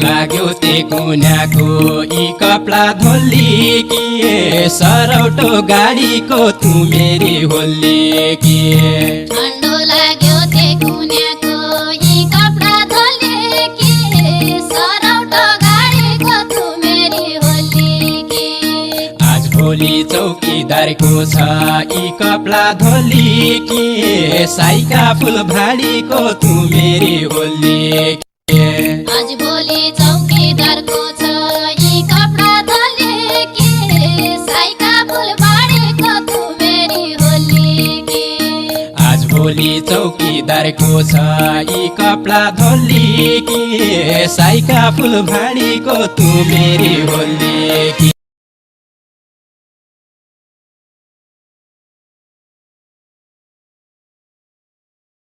लाग्यो ते कुन्याको यी कपडा धोली कि सरौटो गाडीको तू मेरी होली कि ठण्डो लाग्यो ते कुन्याको यी कपडा धोली कि सरौटो गाडीको तू मेरी होली कि आज भोलि चौकीदारको छ यी कपडा धोली कि साइका फुल भाडीको तू मेरी होली आज भोलि चौकीदारको छ यी कपडा धोली कि साइका फुल भाडीको तू मेरी होली कि आज भोलि चौकीदारको छ यी कपडा धोली कि साइका फुल भाडीको तू मेरी होली कि